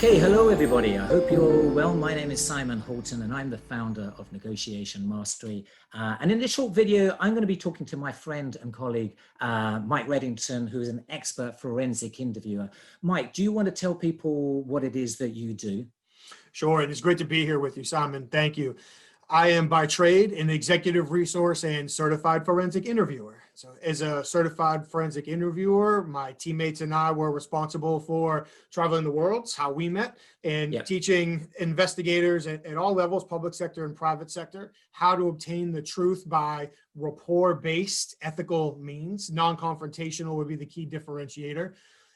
Okay, hello everybody. I hope you're all well. My name is Simon Holton and I'm the founder of Negotiation Mastery. And in this short video, I'm going to be talking to my friend and colleague, Mike Reddington, who is an expert forensic interviewer. Mike, do you want to tell people what it is that you do? Sure, and it's great to be here with you, Simon. Thank you. I am by trade an executive resource and certified forensic interviewer. So as a certified forensic interviewer, my teammates and I were responsible for traveling the world. It's how we met, and teaching investigators at all levels, public sector and private sector, how to obtain the truth by rapport-based ethical means. Non-confrontational would be the key differentiator.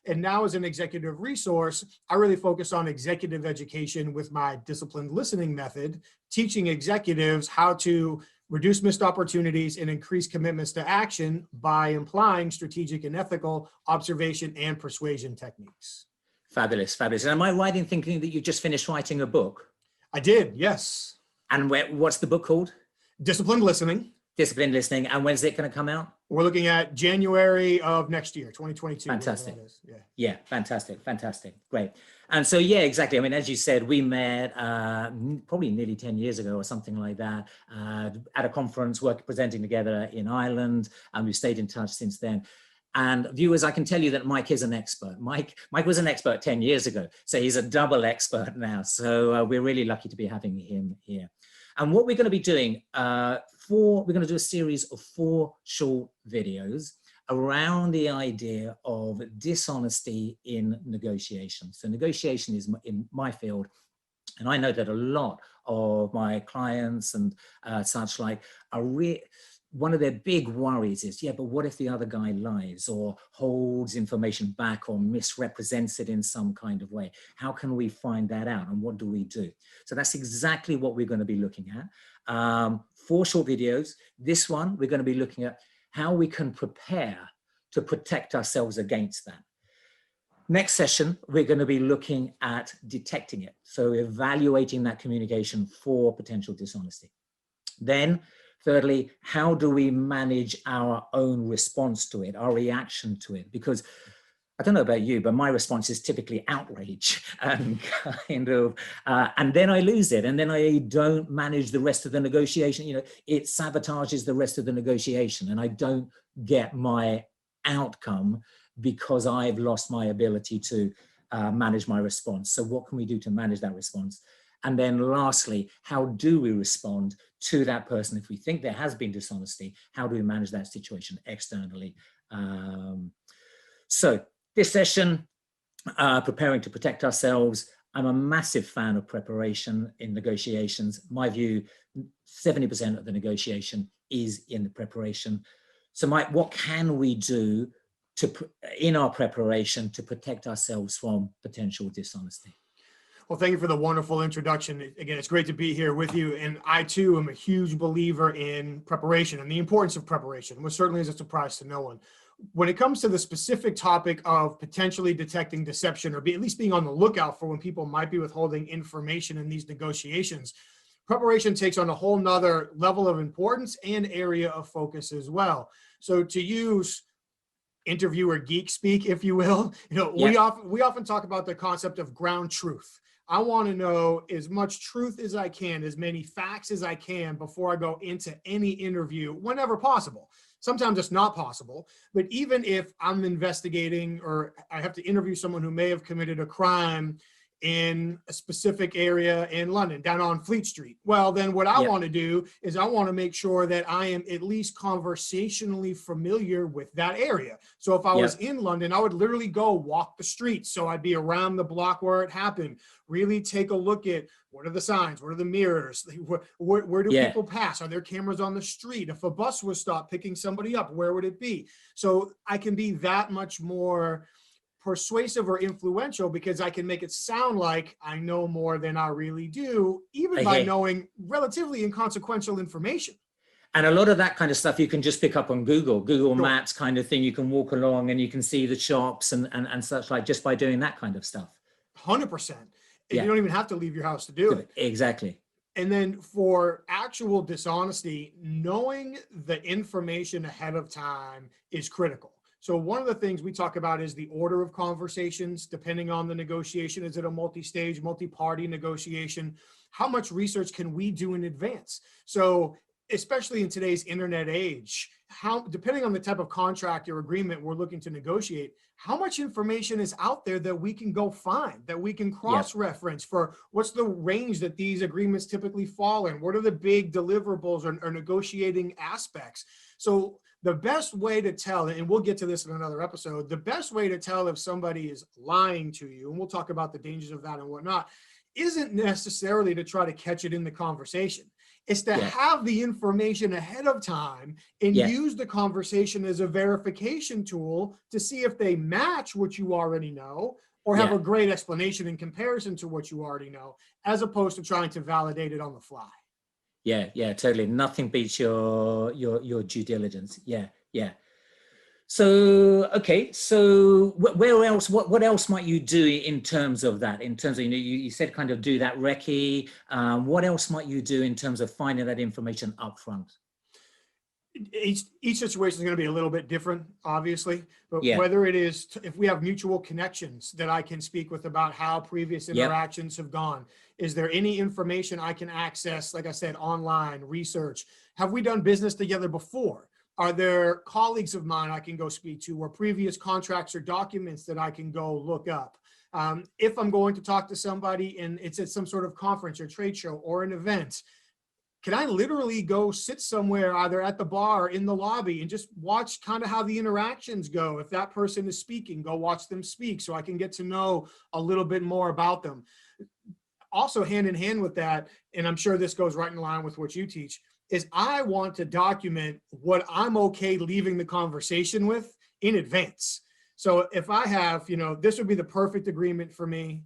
And now as an executive resource, I really focus on executive education with my disciplined listening method, teaching executives how to reduce missed opportunities and increase commitments to action by implying strategic and ethical observation and persuasion techniques. Fabulous, fabulous. And am I right in thinking that you just finished writing a book? I did, yes. And what's the book called? Disciplined Listening. Disciplined Listening. And when's it going to come out? We're looking at January of next year, 2022. Fantastic. Yeah, fantastic, fantastic. Great. And so, yeah, exactly. I mean, as you said, we met probably nearly 10 years ago or something like that at a conference, presenting together in Ireland, and we've stayed in touch since then. And viewers, I can tell you that Mike is an expert. Mike was an expert 10 years ago, so he's a double expert now. So we're really lucky to be having him here. And what we're going to be doing, we're going to do a series of 4 short videos around the idea of dishonesty in negotiation. So negotiation is in my field, and I know that a lot of my clients and such like are one of their big worries is, yeah, but what if the other guy lies or holds information back or misrepresents it in some kind of way? How can we find that out, and what do we do? So that's exactly what we're going to be looking at. 4 short videos. This one, we're going to be looking at how we can prepare to protect ourselves against that. Next session, we're going to be looking at detecting it. So evaluating that communication for potential dishonesty. Then, thirdly, how do we manage our own response to it, our reaction to it? Because I don't know about you, but my response is typically outrage and kind of, and then I lose it. And then I don't manage the rest of the negotiation. You know, it sabotages the rest of the negotiation, and I don't get my outcome because I've lost my ability to manage my response. So what can we do to manage that response? And then lastly, how do we respond to that person if we think there has been dishonesty? How do we manage that situation externally? So this session, preparing to protect ourselves. I'm a massive fan of preparation in negotiations. My view, 70% of the negotiation is in the preparation. So Mike, what can we do in our preparation to protect ourselves from potential dishonesty? Well, thank you for the wonderful introduction. Again, it's great to be here with you. And I, too, am a huge believer in preparation and the importance of preparation, which certainly is a surprise to no one. When it comes to the specific topic of potentially detecting deception, or at least being on the lookout for when people might be withholding information in these negotiations, preparation takes on a whole nother level of importance and area of focus as well. So to use interviewer geek speak, if you will, we often talk about the concept of ground truth. I want to know as much truth as I can, as many facts as I can before I go into any interview, whenever possible. Sometimes it's not possible, but even if I'm investigating or I have to interview someone who may have committed a crime in a specific area in London, down on Fleet Street, well, then what I want to do is I want to make sure that I am at least conversationally familiar with that area. So if I was in London, I would literally go walk the streets. So I'd be around the block where it happened, really take a look at what are the signs, what are the mirrors, where do people pass? Are there cameras on the street? If a bus was stopped picking somebody up, where would it be? So I can be that much more persuasive or influential because I can make it sound like I know more than I really do, even by knowing relatively inconsequential information. And a lot of that kind of stuff you can just pick up on Google Maps kind of thing. You can walk along and you can see the shops and such like just by doing that kind of stuff. 100%. You don't even have to leave your house to do it. Exactly. And then for actual dishonesty, knowing the information ahead of time is critical. So one of the things we talk about is the order of conversations, depending on the negotiation. Is it a multi-stage, multi-party negotiation? How much research can we do in advance? So especially in today's internet age, depending on the type of contract or agreement we're looking to negotiate, how much information is out there that we can go find, that we can cross-reference for what's the range that these agreements typically fall in? What are the big deliverables or negotiating aspects? So the best way to tell, and we'll get to this in another episode, the best way to tell if somebody is lying to you, and we'll talk about the dangers of that and whatnot, isn't necessarily to try to catch it in the conversation. It's to have the information ahead of time and use the conversation as a verification tool to see if they match what you already know or have a great explanation in comparison to what you already know, as opposed to trying to validate it on the fly. Yeah, totally. Nothing beats your due diligence. Yeah. So, okay. So where else, what else might you do in terms of that? In terms of, you said kind of do that recce. What else might you do in terms of finding that information up front? Each situation is going to be a little bit different, obviously, but whether it is, if we have mutual connections that I can speak with about how previous interactions have gone, is there any information I can access, like I said, online, research? Have we done business together before? Are there colleagues of mine I can go speak to, or previous contracts or documents that I can go look up? If I'm going to talk to somebody and it's at some sort of conference or trade show or an event, can I literally go sit somewhere either at the bar or in the lobby and just watch kind of how the interactions go? If that person is speaking, go watch them speak so I can get to know a little bit more about them. Also, hand in hand with that, and I'm sure this goes right in line with what you teach, is I want to document what I'm okay leaving the conversation with in advance. So if I have, this would be the perfect agreement for me.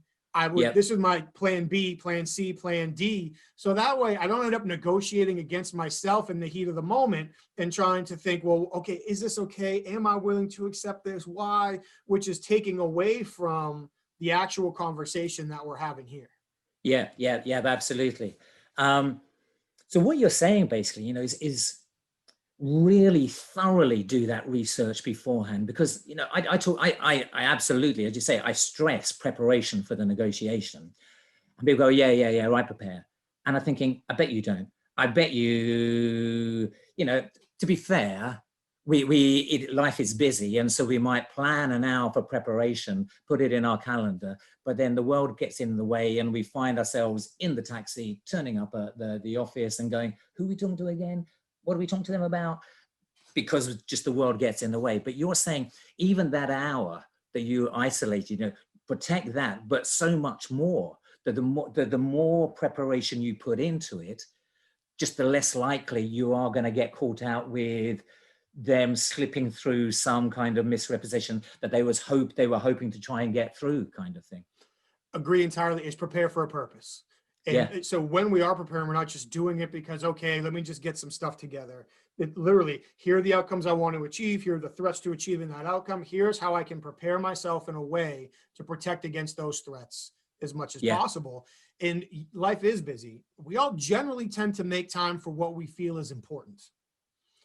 This is my plan B, plan C, plan D. So that way I don't end up negotiating against myself in the heat of the moment and trying to think, well, okay, is this okay? Am I willing to accept this? Why? Which is taking away from the actual conversation that we're having here. Yeah, absolutely. So what you're saying basically, is really thoroughly do that research beforehand, because I absolutely, as you say, I stress preparation for the negotiation, and people go, yeah, I prepare, and I'm thinking, I bet you don't. I bet you, to be fair, life is busy, and so we might plan an hour for preparation, put it in our calendar, but then the world gets in the way and we find ourselves in the taxi turning up at the office and going, who are we talking to again? What are we talking to them about? Because just the world gets in the way. But you're saying even that hour that you isolated, protect that, but so much more, that the more preparation you put into it, just the less likely you are going to get caught out with them slipping through some kind of misrepresentation that they were hoping to try and get through, kind of thing. Agree entirely. Is prepare for a purpose. And so when we are preparing, we're not just doing it because, okay, let me just get some stuff together. It literally, here are the outcomes I want to achieve. Here are the threats to achieving that outcome. Here's how I can prepare myself in a way to protect against those threats as much as possible. And life is busy. We all generally tend to make time for what we feel is important.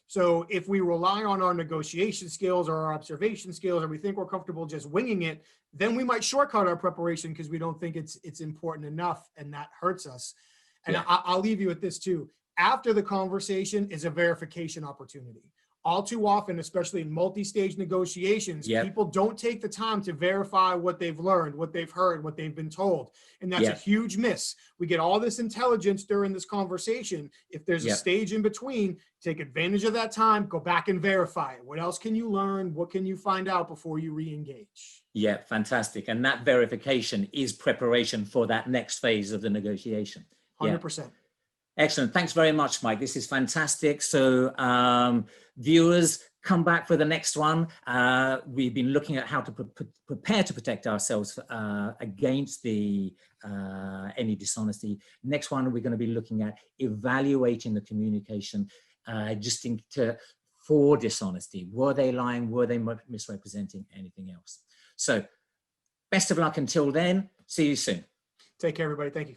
So if we rely on our negotiation skills or our observation skills, or we think we're comfortable just winging it, then we might shortcut our preparation because we don't think it's important enough, and that hurts us. And I'll leave you with this too. After the conversation is a verification opportunity. All too often, especially in multi-stage negotiations, people don't take the time to verify what they've learned, what they've heard, what they've been told. And that's a huge miss. We get all this intelligence during this conversation. If there's a stage in between, take advantage of that time, go back and verify it. What else can you learn? What can you find out before you re-engage? Yeah, fantastic. And that verification is preparation for that next phase of the negotiation. 100%. Excellent. Thanks very much, Mike. This is fantastic. So viewers, come back for the next one. We've been looking at how to prepare to protect ourselves against any dishonesty. Next one, we're going to be looking at evaluating the communication for dishonesty. Were they lying? Were they misrepresenting anything else? So best of luck until then. See you soon. Take care, everybody. Thank you.